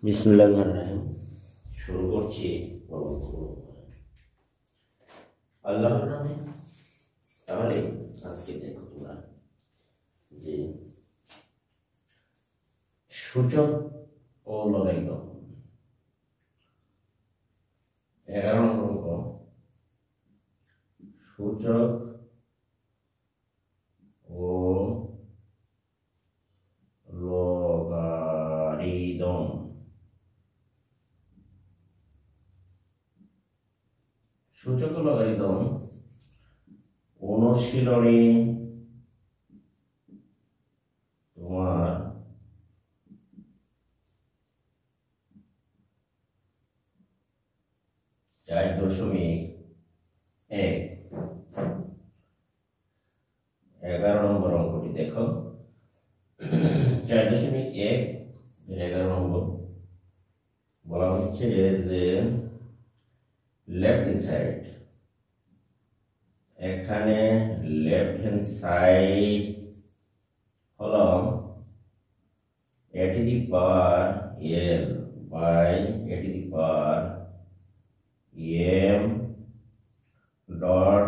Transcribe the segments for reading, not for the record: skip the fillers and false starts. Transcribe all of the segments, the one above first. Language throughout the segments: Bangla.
বিসমিল্লাহির রহমানির রহিম। শুরু করছি আল্লাহর নামে। তাহলে আজকে দেখো তোমরা যে সূচক ও লগারিদম 11 নম্বর অঙ্ক। সূচক ও লগারিদম। সূচক ও লগারিদম অনুশীলনী তোমার 4.1 11 নম্বর অঙ্কটি দেখো। 4.1 11 নম্বর বলা হচ্ছে যে লেফট হ্যান্ড সাইড, এখানে লেফট হ্যান্ড সাইড হলো a to the power l by a to the power m dot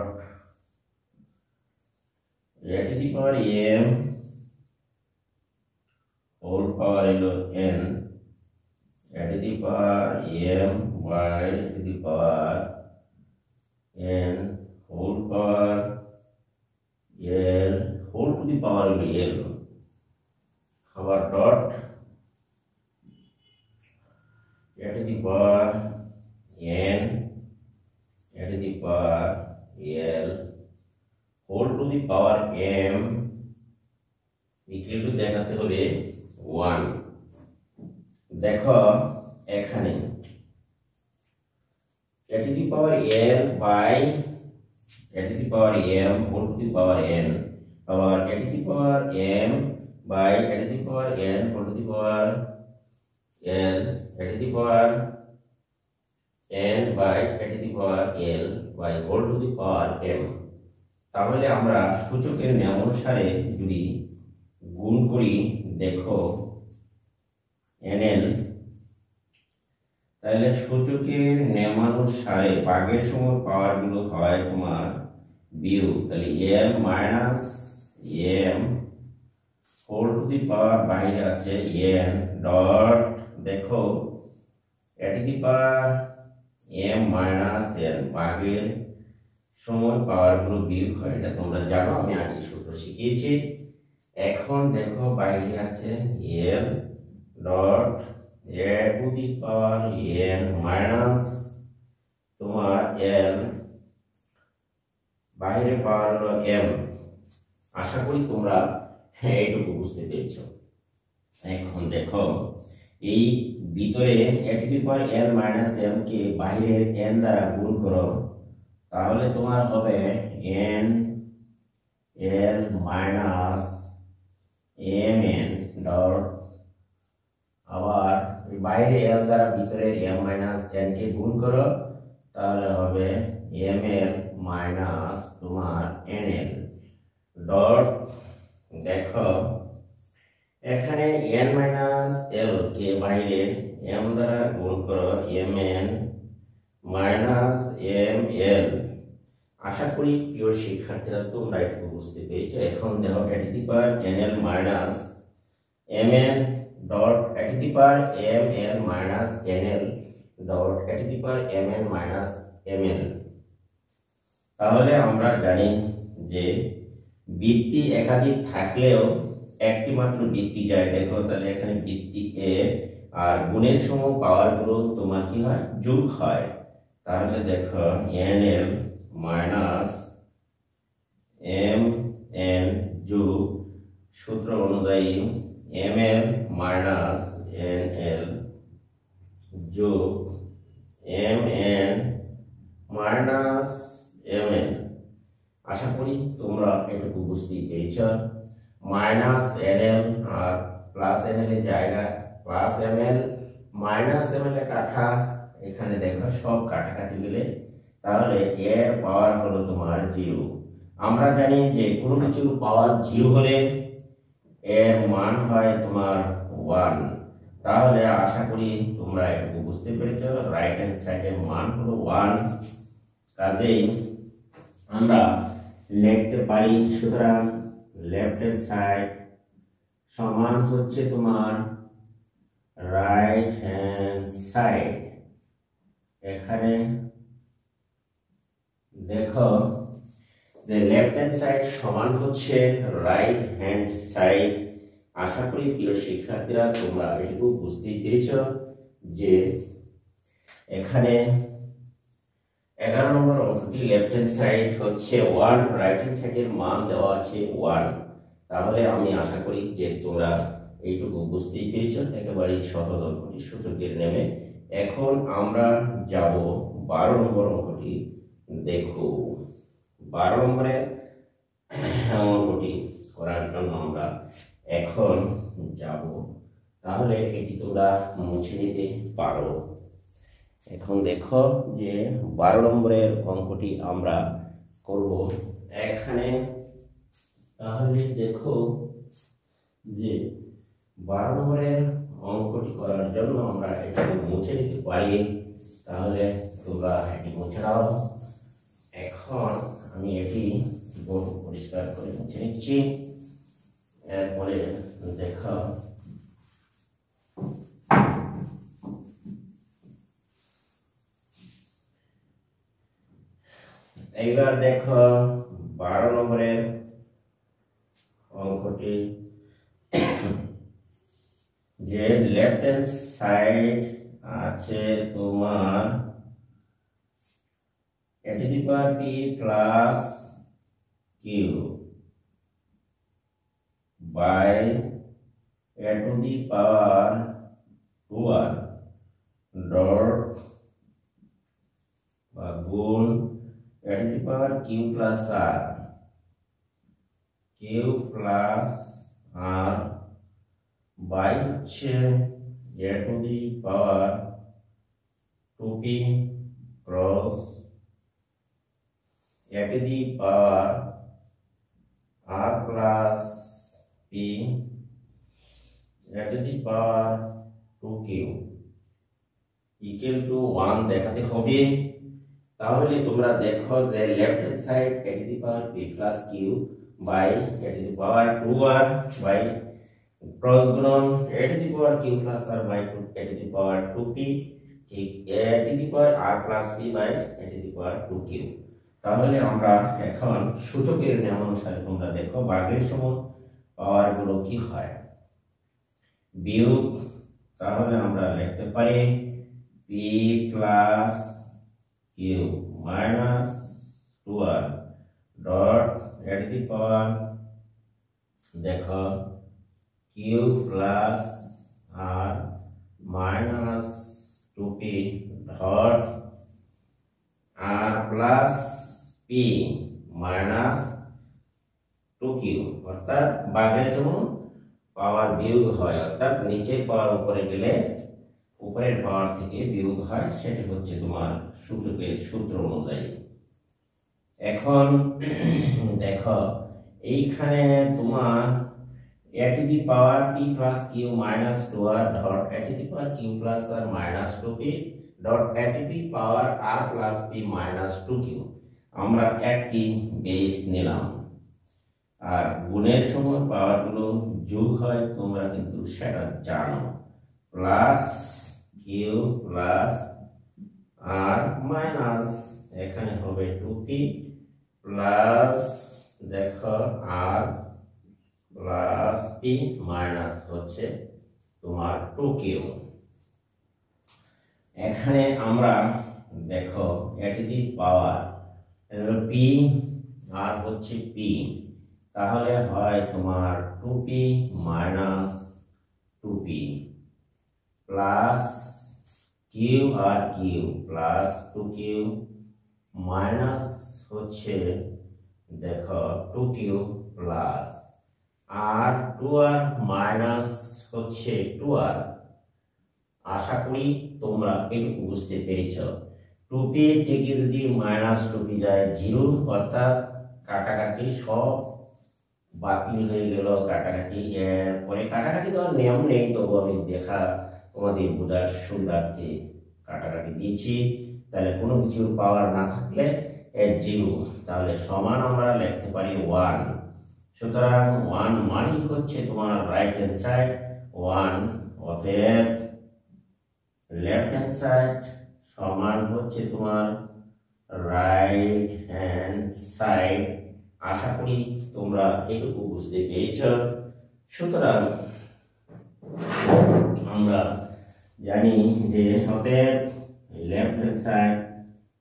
a to the power m whole power n a to the power m by a to the power n whole power l whole to the power l our dot a to the power n a to the power l whole to the power m equal to দেখাতে হবে 1। দেখো এখানে a to the power l by a to the power m whole to the power n আবার a to the power m by a to the power n whole to the power l a to the power n by a to the power l by whole to the power m। তাহলে আমরা সূচকের নিয়ম অনুসারে যদি গুণ করি, দেখো nl, তাহলে সূচকের নিয়মানুসারে ভাগের সময় পাওয়ার গুলো হয় তোমার বিয়োগ। তাহলে m minus m whole to the power বাইরে আছে n ডট, দেখো a to the power m minus n ভাগের সময় পাওয়ার গুলো বিয়োগ হয়, এটা তোমরা জানো, আমি আগে সূত্র শিখিয়েছি। এখন দেখো বাইরে আছে l dot a to the power n minus তোমার l, বাইরে পাওয়ার হলো m। আশা করি তোমরা এইটুকু বুঝতে পেরেছ। এখন দেখো এই ভিতরে a to the power n minus m কে বাইরের n দ্বারা গুণ করো, তাহলে তোমার হবে n l minus mn dot, আবার বাইরে l দ্বারা ভিতরে m মাইনাস n কে গুণ করো, তাহলে হবে ml মাইনাস তোমার nl ডট। দেখো এখানে n মাইনাস l কে বাইরে m দ্বারা গুণ করো, mn মাইনাস ml। আশা করি প্রিয় শিক্ষার্থীরা তোমরা একটু বুঝতে পেরেছো। এখন দেখো a to the power nl minus mn dot a to the power ml minus nl dot a to the power mn minus ml। তাহলে আমরা জানি যে বৃত্তি একাধিক থাকলেও একটি মাত্র বৃত্তি যায়। দেখো তাহলে এখানে বৃত্তি a আর গুণের সময় পাওয়ার গুলো তোমার কি হয়, যোগ হয়। তাহলে দেখো nl মাইনাস mn যোগ সূত্র অনুযায়ী ml মাইনাস nl যোগ mn মাইনাস mn। আশা করি তোমরা এটুকু বুঝতে পেরেছ। মাইনাস nl আর প্লাস nl এর জায়গা প্লাস ml মাইনাস ml এর কাটা, এখানে দেখো সব কাটাকাটি গেলে তাহলে এর পাওয়ার হলো তোমার 0। আমরা জানি যে কোনো কিছুর পাওয়ার 0 হলে এর মান হয় তোমার 1, তাহলে আশা করি তোমরা এটুকু বুঝতে পেরেছো। রাইট হ্যান্ড সাইডের মান হলো 1, কাজেই আমরা লিখতে পারি, সুতরাং লেফট হ্যান্ড সাইড সমান হচ্ছে তোমার রাইট হ্যান্ড সাইড। এখানে দেখো যে লেফট হ্যান্ড সাইড সমান হচ্ছে রাইট হ্যান্ড সাইড। আশা করি প্রিয় শিক্ষার্থীরা তোমরা এটুকু বুঝতেই পেরেছ যে এখানে 11 নম্বর অঙ্কটি লেফট হ্যান্ড সাইড হচ্ছে 1, রাইট হ্যান্ড সাইডের মান দেওয়া আছে 1। তাহলে আমি আশা করি যে তোমরা এইটুকু বুঝতেই পেরেছ একেবারেই সহজ অঙ্কটি সূচকের নেমে। এখন আমরা যাব 12 নম্বর অঙ্কটি। দেখো 12 নম্বরে অঙ্কটি করার জন্য আমরা এখন যাব, তাহলে এটি তোমরা মুছে নিতে পারো। এখন দেখো যে 12 নম্বরের অঙ্কটি আমরা করব এখানে। তাহলে দেখো যে 12 নম্বরের অঙ্কটি করার জন্য আমরা এটি মুছে নিতে পারি। তাহলে তোমরা এটি মুছে নাও। এখন আমি এটি বোর্ড পরিষ্কার করে মুছে নিচ্ছি। এরপরে দেখো এইবার দেখো 12 নম্বরের অঙ্কটি যে লেফট হ্যান্ড সাইড আছে তোমার a to the power p plus q by a to the power 2r dot বা গুণ a to the power q plus r by হচ্ছে a to the power 2p cross a to the power r plus p a to the power 2q equal to 1 দেখাতে হবে। তাহলে তোমরা দেখো যে left hand side a to the power p plus q by a to the power 2r by cross গুণন a to the power q plus r by a to the power 2p ঠিক a to the power r plus p by a to the power 2q। তাহলে আমরা এখন সূচকের নিয়ম অনুসারে তোমরা দেখো ভাগের সময় পাওয়ার গুলো কি হয় বিয়োগ। তাহলে আমরা লিখতে পারি p plus q minus 2r dot a to the power দেখো q plus r minus 2p dot r plus p minus 2q অর্থাৎ ভাগের সময় পাওয়ার বিয়োগ হয়, অর্থাৎ নিচের পাওয়ার উপরে গেলে উপরের পাওয়ার থেকে বিয়োগ হয়, সেটা হচ্ছে তোমার সূচকের সূত্র অনুযায়ী। এখন দেখো এইখানে তোমার a to the power p plus q minus 2r dot a to the power q plus r minus 2p dot a to the power r plus p minus 2q আমরা একটি বেস নিলাম। আর গুণের সময় পাওয়ার গুলো যোগ হয়, তোমরা কিন্তু সেটা জানো। প্লাস কিউ প্লাস আর মাইনাস এখানে হবে 2p প্লাস দেখো আর প্লাস p মাইনাস হচ্ছে তোমার 2q। এখানে আমরা দেখো a to the power p আর হচ্ছে p, তাহলে হয় তোমার 2p minus 2p plus q আর q প্লাস 2q মাইনাস হচ্ছে দেখো 2q প্লাস আর 2r মাইনাস হচ্ছে 2r। আশা করি তোমরা একটু বুঝতে পেরেছ। 2p থেকে যদি মাইনাস 2p যায় 0, অর্থাৎ কাটাকাটি সব বাতিল হয়ে গেল। কাটাকাটি এরপরে কাটাকাটি তো আর নিয়ম নেই, তবু আমি তোমাদের বোঝার সুবিধার্থে কাটাকাটি দিয়েছি। তাহলে কোনো কিছুর পাওয়ার না থাকলে জিরো, তাহলে সমান আমরা লিখতে পারি 1। সুতরাং 1 মানে হচ্ছে তোমার রাইট হ্যান্ড সাইড 1, অতএব লেফট হ্যান্ড সাইড সমান হচ্ছে তোমার রাইট হ্যান্ড সাইড। আশা করি তোমরা এটুকু বুঝতে পেরেছ। সুতরাং আমরা জানি যে অতএব left hand side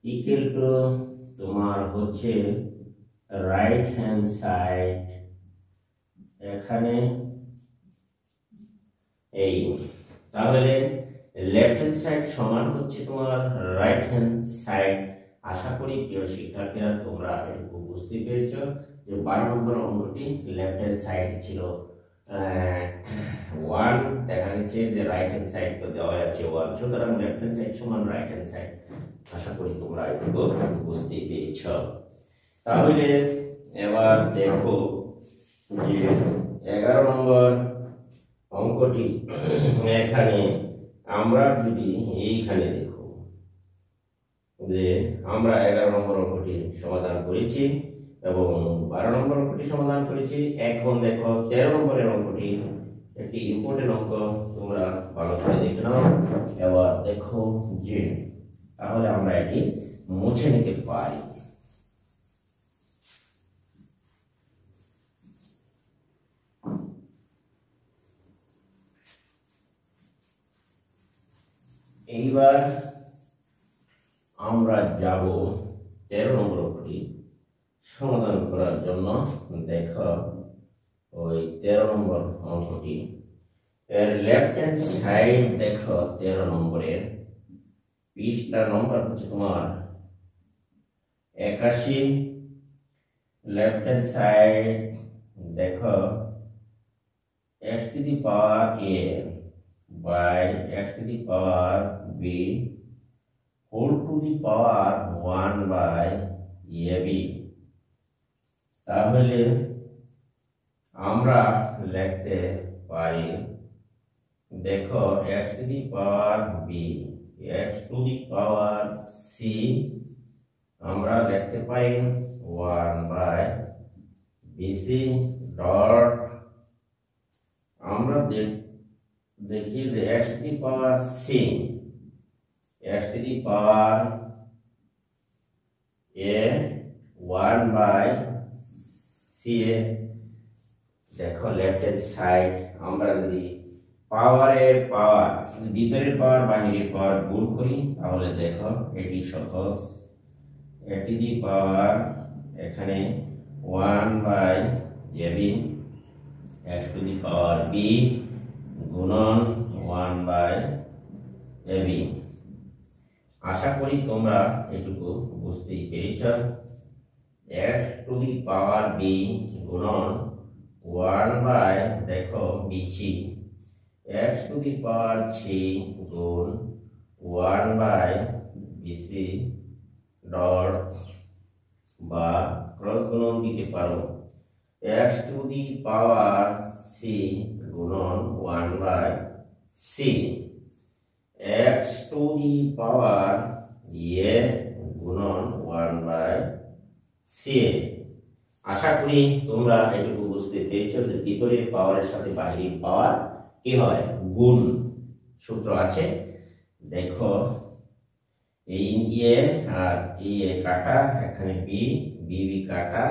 equal to তোমার হচ্ছে রাইট হ্যান্ড সাইড, এখানে এই, তাহলে লেফট হ্যান্ড সাইড সমান হচ্ছে তোমার রাইট হ্যান্ড সাইড। আশা করি প্রিয় শিক্ষার্থীরা তোমরা এটুকু বুঝতে পেরেছ যে 12 নম্বর অঙ্কটি লেফট হ্যান্ড সাইড ছিল 1, দেখা যাচ্ছে যে রাইট হ্যান্ড সাইড তো দেওয়া আছে 1, সুতরাং লেফট হ্যান্ড সাইড সমান রাইট হ্যান্ড সাইড। আশা করি তোমরা এটুকু বুঝতে পেরেছ। তাহলে এবার দেখো যে 11 নম্বর অঙ্কটি, এখানে আমরা যদি এইখানে দেখো যে আমরা 11 নম্বর অঙ্কটি সমাধান করেছি এবং 12 নম্বর অঙ্কটি সমাধান করেছি। এখন দেখো 13 নম্বরের অঙ্কটি একটি ইম্পর্টেন্ট অঙ্ক, তোমরা ভালো করে দেখে নাও। এবার দেখো যে তাহলে আমরা এটি মুছে নিতে পারি। এইবার আমরা যাব 13 নম্বর অঙ্কটি সমাধান করার জন্য। দেখো ওই 13 নম্বর অঙ্কটি এর লেফট হ্যান্ড সাইড, দেখো 13 নম্বরের পৃষ্ঠা নম্বর হচ্ছে তোমার 81। লেফট হ্যান্ড সাইড দেখো x to the power a by x to the power b whole to the power 1 by ab। তাহলে আমরা লিখতে পারি দেখো x to the power b, x to the power c আমরা লিখতে পারি 1 by bc ডট, আমরা দেখি যে x to the power c, x to the power a 1 by c, দেখো লেফট হ্যান্ড সাইড আমরা যদি পাওয়ারের পাওয়ার, ভিতরের পাওয়ার বাহিরের পাওয়ার গুণ করি তাহলে দেখো এটি সহজ। a to the power এখানে 1 by ab, x to the power b গুণন 1 by ab। আশা করি তোমরা এটুকু বুঝতেই পেরেছ। x to the power b গুণন 1 by দেখো bc, x to the power c গুণ 1 by bc ডট বা ক্রস গুণন দিতে পারো x to the power c গুণন 1 by c, x to the power a গুণন 1 by c। আশা করি তোমরা এটুকু বুঝতে পেরেছো যে ভিতরের পাওয়ারের সাথে বাহিরের পাওয়ার কি হয়, গুণ সূত্র আছে। দেখো এই এ আর এ কাটা, এখানে বি বি কাটা,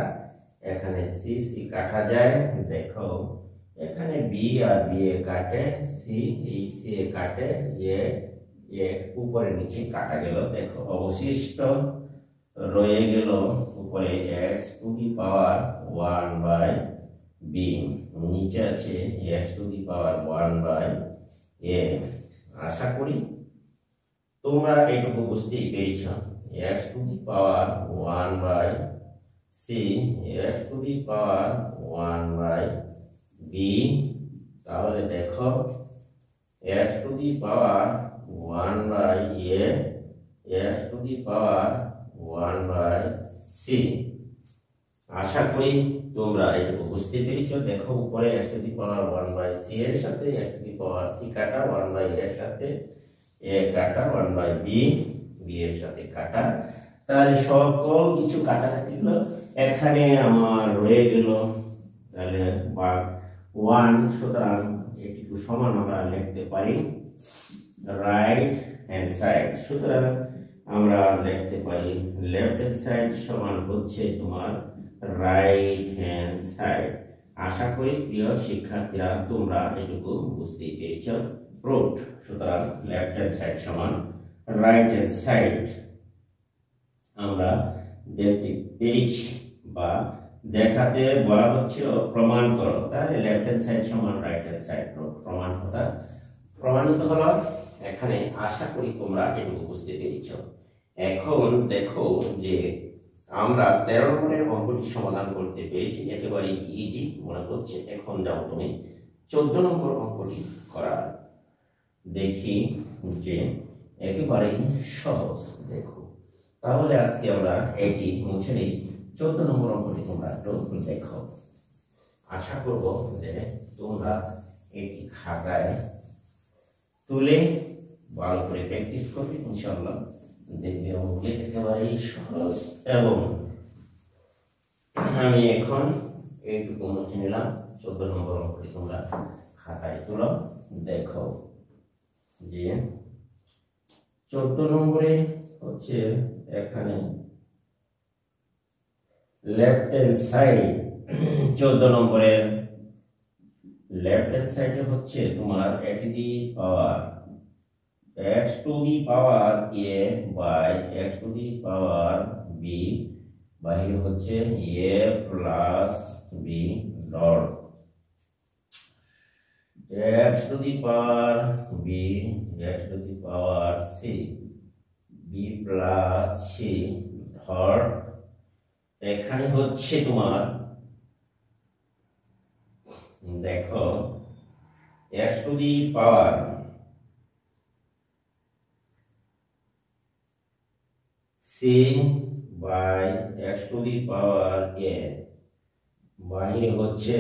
এখানে সি সি কাটা যায়। দেখো এখানে বি আর বি এ কাটে, সি এই সি এ কাটে, এ উপরে নিচে কাটা গেল। দেখো অবশিষ্ট রয়ে গেল উপরে x to the power 1 by b, নিচে আছে x to the power 1 by a। আশা করি তোমরা এইটুকু বুঝতেই পেরেছ। x to the power 1 by c, x to the power 1 by b, তাহলে দেখো x to the power 1 by a, x to the power 1 by c। আশা করি তোমরা এটুকু বুঝতে পেরেছো। দেখো উপরে x to the power 1/c এর সাথে x to the power c কাটা 1/a এর সাথে a কাটা 1/b b এর সাথে কাটা, তাহলে সকল কিছু কাটাকাটি হলো। এখানে আমার রয়ে গেল তাহলে ভাগ 1, সুতরাং এটুকু সমান আমরা লিখতে পারি রাইট হ্যান্ড সাইড। সুতরাং আমরা লিখতে পারি লেফট হ্যান্ড সাইড সমান হচ্ছে তোমার রাইট হ্যান্ড সাইড। আশা করি প্রিয় শিক্ষার্থীরা তোমরা এটুকু বুঝতে পেরেছ। প্রুফড। সুতরাং লেফট হ্যান্ড সাইড সমান রাইট হ্যান্ড সাইড আমরা দেখতে পেরেছি বা দেখাতে বলা হচ্ছে প্রমাণ করো। তাহলে লেফট হ্যান্ড সাইড সমান রাইট হ্যান্ড সাইড প্রমাণ কথা প্রমাণিত হলো এখানে। আশা করি তোমরা এটুকু বুঝতে পেরেছ। এখন দেখো যে আমরা 13 নম্বরের অঙ্কটি সমাধান করতে পেরেছি, একেবারে ইজি মনে হচ্ছে। এখন যাও তুমি 14 নম্বর অঙ্কটি করার। দেখি যে একেবারে সহজ। দেখো তাহলে আজকে আমরা এটি মুছে নিই। 14 নম্বর অঙ্কটি তোমরা একটু দেখো। আশা করব যে তোমরা এটি খাতায় তুলে ভালো করে প্র্যাকটিস করবে, ইনশাআল্লাহ দেখবে অঙ্কটি একেবারে সহজ। এবং আমি এখন এইটুকু মুছে নিলাম। 14 নম্বর অঙ্কটি তোমরা খাতায় তুলো। দেখো যে 14 নম্বরে হচ্ছে এখানে লেফট হ্যান্ড সাইড 14 নম্বরের লেফট হ্যান্ড সাইডে হচ্ছে তোমার a to the power x to the power a by x to the power b বাহিরে হচ্ছে a plus b dot x to the power b x to the power c b plus c dot এখানে হচ্ছে তোমার দেখো x to the power c by x to the power a বাহিরে হচ্ছে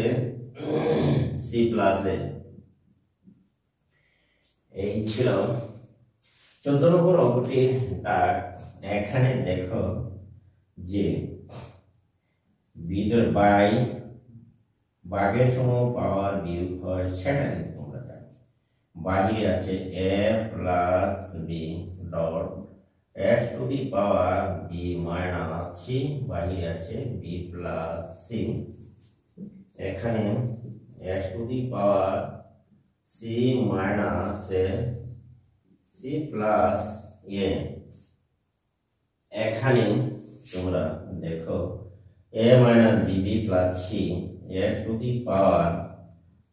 c প্লাস a। এই ছিল 14 নম্বর অঙ্কটির দাগ। এখানে দেখো যে বিয়োগ বাই ভাগের সময় পাওয়ার বিয়োগ হয় সেটা কিন্তু তোমরা জানো। বাহিরে আছে a plus b dot x to the power b minus c বাহিরে আছে b প্লাস c। এখানে x to the power c minus c plus a। এখানে তোমরা দেখো a minus b b plus c x to the power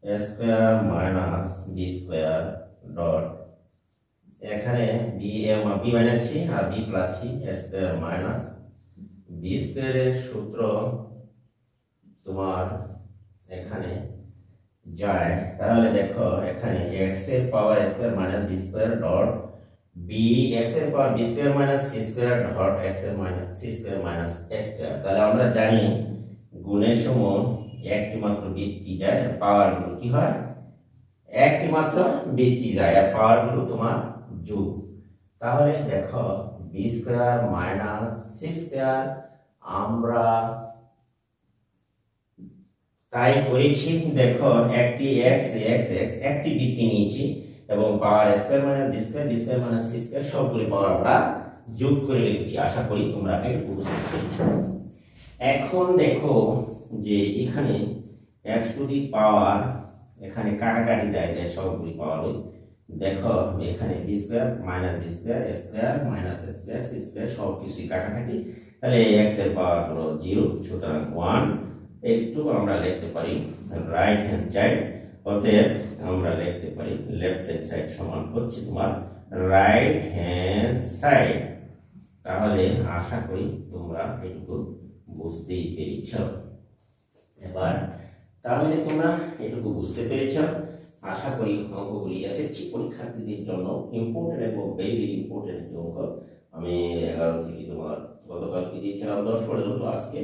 a square minus b square dot এখানে b মাইনাস c আর b plus c a square minus b স্কয়ারের সূত্র তোমার এখানে যায়। তাহলে দেখো এখানে x এর পাওয়ার a square minus b square dot b x এর পাওয়ার b square minus c square dot x এর minus c square minus a square. তাহলে আমরা জানি গুণের সময় একটি মাত্র বৃত্তি যায়, পাওয়ার গুলো কি হয় একটি মাত্র বৃত্তি যায় আর পাওয়ার গুলো তোমার যোগ। তাহলে দেখো b square minus c square আমরা তাই করেছি। দেখো একটি x x x একটি বৃত্তি নিয়েছি এবং power square minus b square b square minus c square সবগুলো পাওয়ার আমরা যোগ করে লিখেছি। আশা করি তোমরা এটুকু বুঝতে পেরেছো। এখন দেখো যে এখানে x টু দি পাওয়ার এখানে কাটাকাটি দেয় সবগুলো পাওয়ার ওই দেখো এখানে b square minus b square a square minus a square c square সব কিছুই কাটাকাটি। তাহলে x এর পাওয়ার হলো 0, সুতরাং 1। একটু আমরা লিখতে পারি রাইট হ্যান্ড সাইড, অতএব আমরা লিখতে পারি লেফট হ্যান্ড সাইড সমান হচ্ছে তোমার রাইট হ্যান্ড সাইড। তাহলে আশা করি তোমরা এটুকু বুঝতেই পেরেছ। এবার তাহলে তোমরা এটুকু বুঝতে পেরেছ। আশা করি অঙ্কগুলি এসএসসি পরীক্ষার্থীদের জন্য ইম্পর্টেন্ট এবং ভেরি ভেরি ইম্পর্টেন্ট অঙ্ক। আমি 11 থেকে তোমার গতকাল কি দিয়েছিলাম 10 পর্যন্ত, আজকে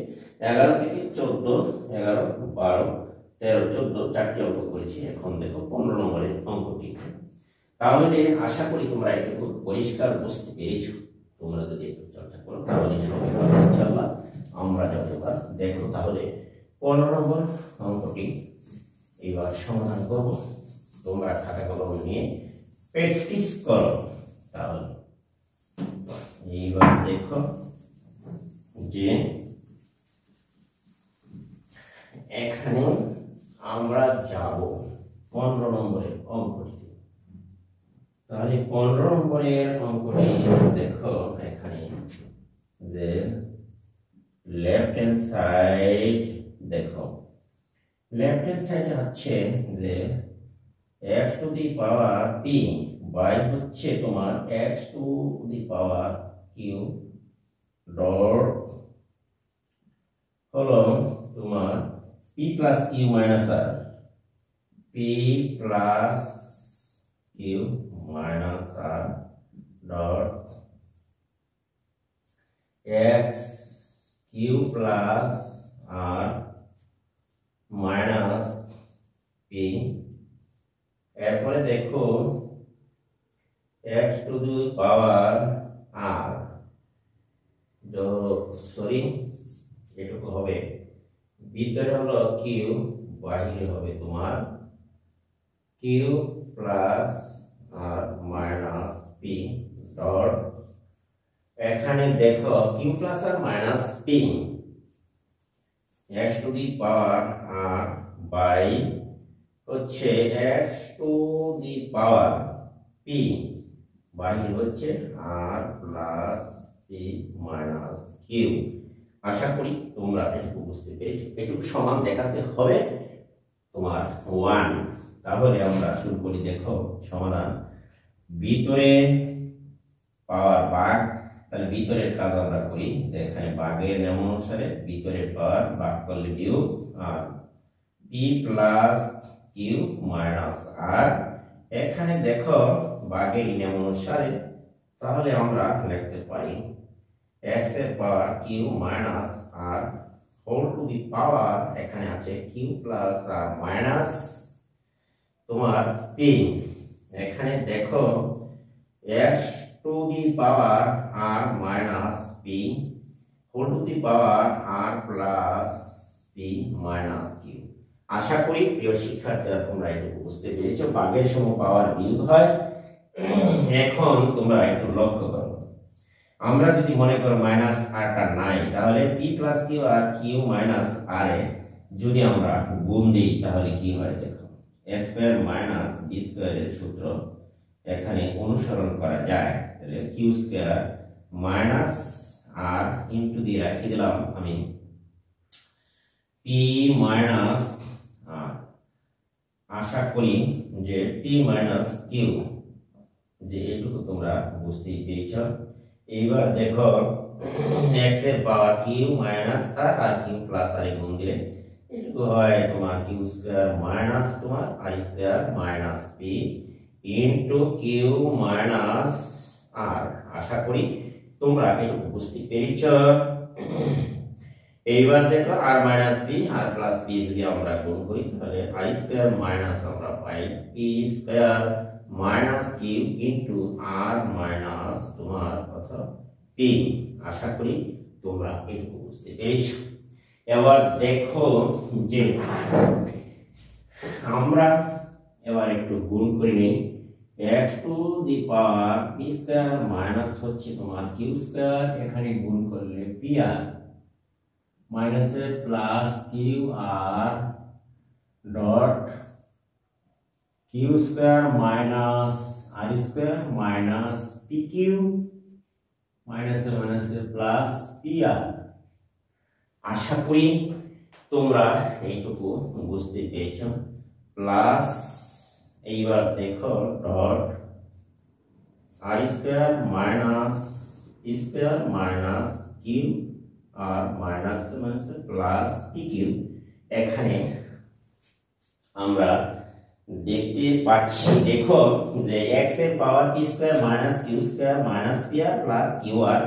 11 থেকে 14, 11, 12, 13, 14 চারটি অঙ্ক করেছি। এখন দেখো 15 নম্বরের অঙ্কটি। তাহলে আশা করি তোমরা একটু পরিষ্কার বুঝতে পেরেছো। তোমরা যদি একটু চর্চা করো তাহলে সবাই পাবে ইনশাআল্লাহ। আমরা যতবার দেখো তাহলে 15 নম্বর অঙ্কটি এবার সমাধান করব। তোমরা খাতা কলম নিয়ে প্র্যাকটিস করো। তাহলে এইবার দেখো যে এখানে আমরা যাব 15 নম্বরের অঙ্কটি। তাহলে 15 নম্বরের অঙ্কটি দেখো এখানে যে লেফট হ্যান্ড সাইড, দেখো লেফট হ্যান্ড সাইডে হচ্ছে যে x to the power p by হচ্ছে তোমার x to the power q dot হলো তোমার p plus q minus r, p plus q minus r dot x q plus r minus p। এরপরে দেখো x to the power r, sorry এটুকু হবে, ভিতরে হলো q, বাহিরে হবে তোমার q plus r minus p dot এখানে দেখো q plus r minus p x to the power r by হচ্ছে x to the power p, বাহির হচ্ছে r plus p minus q। আশা করি তোমরা একটু বুঝতে পেরেছো। একটু সমান দেখাতে হবে তোমার 1। তাহলে আমরা শুরু করি। দেখো সমাধান, ভিতরে পাওয়ার ভাগ, তাহলে ভিতরের কাজ আমরা করি। এখানে ভাগের নিয়ম অনুসারে ভিতরের পাওয়ার ভাগ করলে বিয়োগ, আর p plus q minus r। এখানে দেখো ভাগের নিয়ম অনুসারে তাহলে আমরা লিখতে পারি x এর power q minus r whole to the power, এখানে আছে q প্লাস r মাইনাস তোমার p। এখানে দেখো x to the power r minus p whole to the power r plus p minus q। আশা করি প্রিয় শিক্ষার্থীরা তোমরা এটুকু বুঝতে পেরেছো। ভাগের সময় পাওয়ার বিয়োগ হয়। এখন তোমরা একটু লক্ষ্য করো, আমরা যদি মনে করো মাইনাস আরটা নাই, তাহলে p প্লাস q আর q মাইনাস r এ যদি আমরা গুণ দিই তাহলে কি হয় দেখো, a স্কয়ার মাইনাস b স্কয়ারের সূত্র এখানে অনুসরণ করা যায়। তাহলে q square minus r into দিয়ে রাখি দিলাম আমি p মাইনাস r। আশা করি যে p মাইনাস q, যে এটুকু তোমরা বুঝতেই পেরেছো। এইবার দেখো x এর পাওয়ার q মাইনাস r আর q প্লাস r এ গুণ দিলে এটুকু হয় তোমার q স্কয়ার মাইনাস তোমার r square minus p into q minus r। আশা করি তোমরা এটুকু বুঝতে পেরেছো। এইবার দেখো r minus p r plus p যদি আমরা গুণ করি তাহলে r স্কয়ার মাইনাস আমরা পাই p square minus q into r minus তোমার কত p। আশা করি তোমরা এটুকু বুঝতে পেরেছো। এবার দেখো যে আমরা এবার একটু গুণ করে নিই। x to the power p square minus হচ্ছে তোমার q স্কয়ার, এখানে গুণ করলে pr মাইনাস এ plus qr dot q square minus r square minus pq minus এ প্লাস pr। আশা করি তোমরা এইটুকু বুঝতে পেরেছো। প্লাস এইবার দেখো dot r square minus p square minus q আর মাইনাস প্লাস pq। এখানে আমরা দেখতে পাচ্ছি দেখো যে x এর power p square minus q square minus pr plus qr,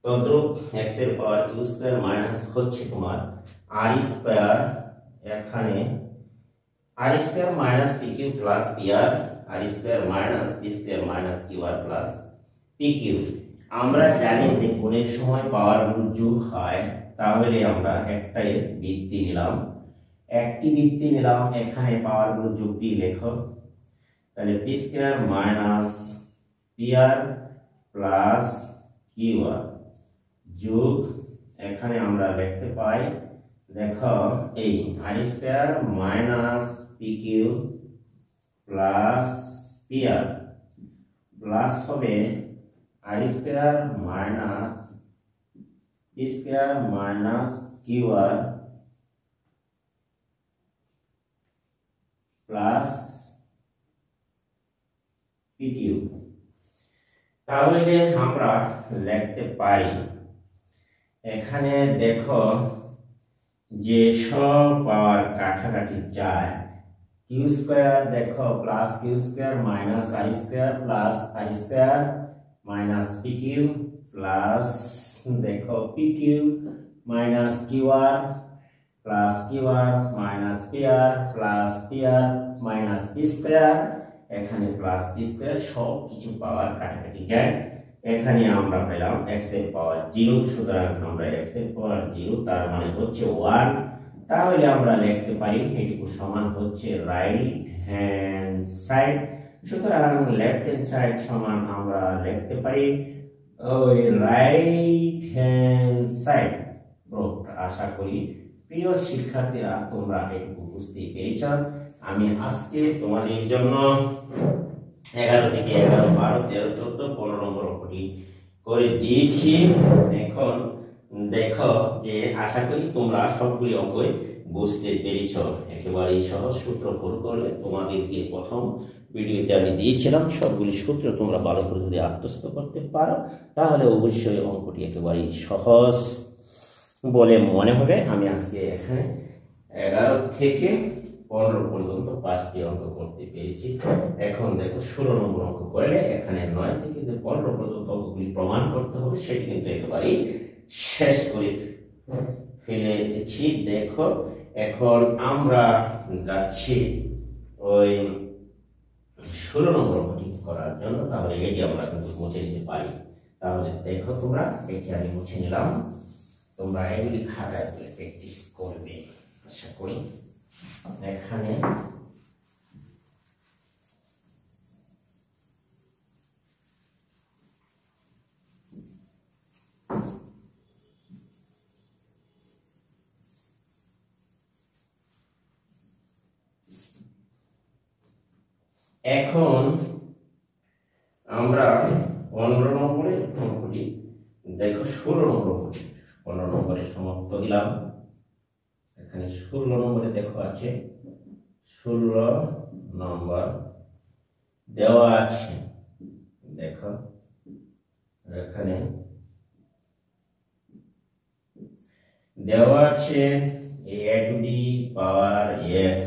তদ্রূপ x এর পাওয়ার কিউ স্কয়ার মাইনাস হচ্ছে তোমার আর স্কয়ার, এখানে r square minus p q plus p r, r square minus p square minus q r plus p q. আমরা জানি যে গুণের সময় পাওয়ার গুলো যোগ হয়, তাহলে আমরা একটাই বৃত্তি নিলাম, একটি বৃত্তি নিলাম, এখানে পাওয়ার গুলো যোগ দিয়ে লেখো, তাহলে p square minus p r plus q r যোগ, এখানে আমরা লিখতে পাই দেখো এই r square minus p q plus p r plus হবে r square minus p square minus q r plus p q. তাহলে আমরা লিখতে পারি এখানে দেখো যে সব পাওয়ার কাটাকাটি যায়, কিউ স্কয়ার দেখো plus q square minus r square plus r square minus p q plus দেখো p q minus q r plus q r minus p r plus p r minus p square, এখানে প্লাস পি স্কয়ার, সব কিছু পাওয়ার কাটাকাটি যায়, এখানে আমরা পেলাম x এর পাওয়ার 0, সুতরাং আমরা x এর পাওয়ার 0 তার মানে হচ্ছে 1, তাহলে আমরা লিখতে পারি এটুকু সমান হচ্ছে রাইট হ্যান্ড সাইড, সুতরাং লেফট হ্যান্ড সাইড সমান আমরা লিখতে পারি ওই রাইট হ্যান্ড সাইড। আশা করি প্রিয় শিক্ষার্থীরা তোমরা এটুকু বুঝতে পেরেছ। আমি আজকে তোমাদের জন্য 11 থেকে 11, 12, 13, 14, 15 নম্বর অঙ্কটি করে দিয়েছি। এখন দেখো যে আশা করি তোমরা সবগুলি অঙ্কই বুঝতে পেরেছ, একেবারে সহজ সূত্র ফলো করলে তোমাদেরকে প্রথম ভিডিওতে আমি দিয়েছিলাম, সবগুলি সূত্র তোমরা ভালো করে যদি আত্মস্থ করতে পারো তাহলে অবশ্যই অঙ্কটি একেবারে সহজ বলে মনে হবে। আমি আজকে এখানে 11 থেকে 15 পর্যন্ত 5টি অঙ্ক করতে পেরেছি। এখন দেখো 16 নম্বর অঙ্ক করলে এখানে 9 থেকে 15 পর্যন্ত অঙ্কগুলি প্রমাণ করতে হবে, সেটি কিন্তু একেবারেই শেষ করে ফেলেছি। দেখো এখন আমরা যাচ্ছি ওই 16 নম্বর অঙ্কটি করার জন্য, তাহলে এটি আমরা কিন্তু মুছে নিতে পারি। তাহলে দেখো তোমরা এটি আমি মুছে নিলাম, তোমরা এগুলি খাতায় প্র্যাকটিস করবে আশা করি। এখানে এখন আমরা 15 নম্বরে অঙ্কটি দেখো, 16 নম্বর অঙ্কটি 15 নম্বরে সমাপ্ত দিলাম। এখানে 16 নম্বরে দেখো আছে 16 নম্বর দেওয়া আছে, দেখো এখানে দেওয়া আছে a to the power x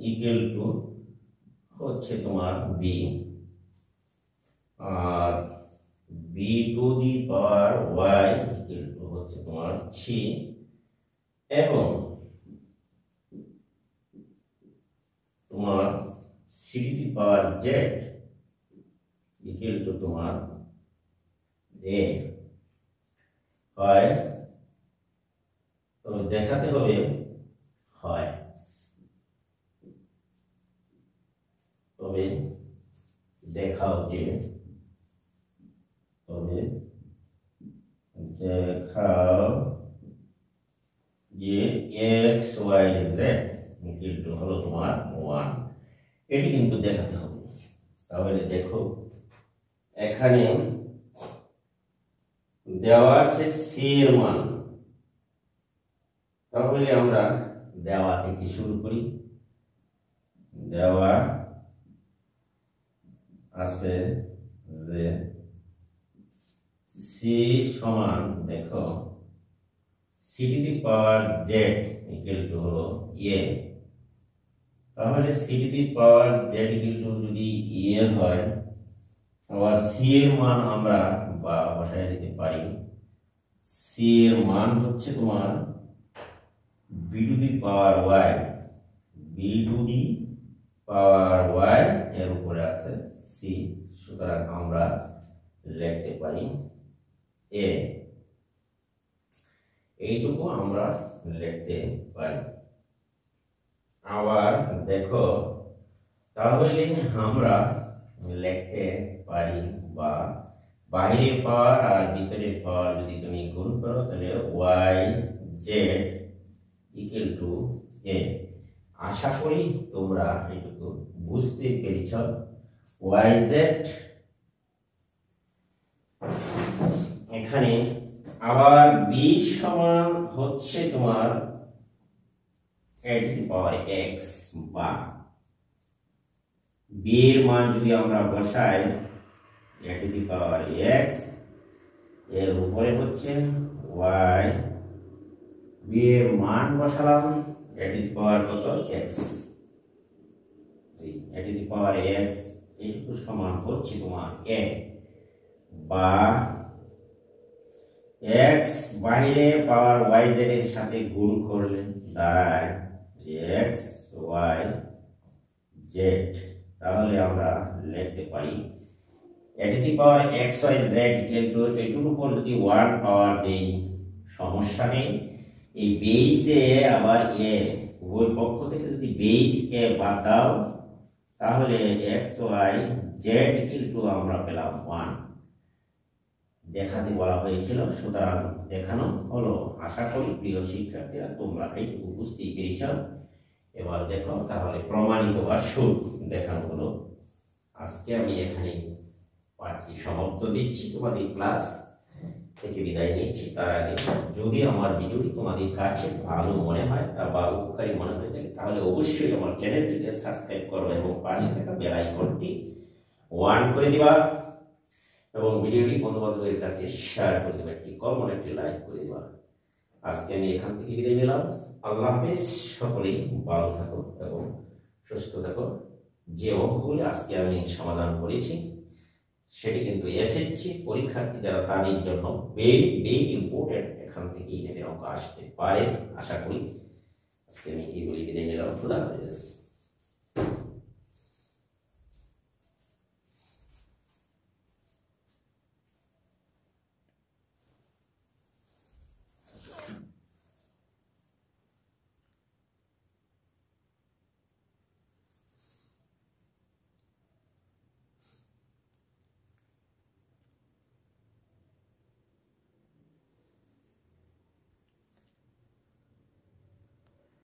equal to হচ্ছে তোমার b, আর b to the power y equal to হচ্ছে তোমার 3, এবং তোমার c to the power z equal to তোমার a হয়, তো দেখাতে হবে হয়, তবে দেখাও যে দেখাও যে x y z equal two হলো তোমার 1, এটি কিন্তু দেখাতে হবে। তাহলে দেখো এখানে দেওয়া আছে c এর মান, তাহলে আমরা দেওয়া থেকে শুরু করি। দেওয়া আছে যে c সমান দেখো c to the power z equal two হলো a, তাহলে c to the power z equal two যদি a হয়, আবার c এর মান আমরা বসায় দিতে পারি, সি এর মান হচ্ছে তোমার b to the power y, b to the power y এর উপরে আছে সি। সুতরাং আমরা লিখতে পারি এ, এইটুকু আমরা লিখতে পারি। আবার দেখো তাহলে আমরা লিখতে পারি বা বাইরের পাওয়ার আর ভিতরের পাওয়ার যদি তুমি গুণ করো তাহলে ওয়াই জেড ইকুয়াল টু এ। আশা করি তোমরা এটুকু বুঝতে পেরেছ। ওয়াই জেড এখানে আবার বি সমান হচ্ছে তোমার a to the power x, বা b এর মান যদি আমরা বসাই a to the power x এর উপরে হচ্ছে y, b এর মান বসালাম a to the power কত x, a to the power x এইটুকু সমান হচ্ছে তোমার a, বা x বাইরে পাওয়ার yz এর সাথে গুণ করলে দাঁড়ায় x y z। তাহলে আমরা লিখতে পারি a to the power x y z equal to এটুর উপর যদি 1 পাওয়ার দেই সমস্যা নেই। এই বেসে আবার a উভয় পক্ষ থেকে যদি বেস a বাদ দাও তাহলে x y z equal to আমরা পেলাম 1 দেখাতে বলা হয়েছিল। সুতরাং দেখানো হলো। আশা করি প্রিয় শিক্ষার্থীরা তোমরা এইটুকু বুঝতেই পেরেছ। এবার দেখো তাহলে প্রমাণিত বা সুর দেখানো হলো। আজকে আমি এখানে পাঠটি সমাপ্ত দিচ্ছি, তোমাদের ক্লাস থেকে বিদায় নিচ্ছি। তার আগে যদি আমার ভিডিওটি তোমাদের কাছে ভালো মনে হয় বা উপকারী মনে হয়ে থাকে তাহলে অবশ্যই আমার চ্যানেলটিকে সাবস্ক্রাইব করবে এবং পাশে থাকা বেল আইকনটি অন করে দিবা এবং ভিডিওটি বন্ধু বান্ধবের কাছে শেয়ার করে দেবা, একটি কমেন্ট একটি লাইক করে দেবা। আজকে আমি এখান থেকে বিদায় নিলাম। আল্লাহ হাফেজ। সকলেই ভালো থাকো এবং সুস্থ থাকো। যে অঙ্কগুলি আজকে আমি সমাধান করেছি সেটি কিন্তু এসএসসি পরীক্ষার্থী যারা তাদের জন্য ভেরি ইম্পর্টেন্ট, এখান থেকে এই অঙ্ক আসতে পারে আশা করি। আজকে আমি এইগুলি বিদায় নিলাম। খুদা হাফেজ।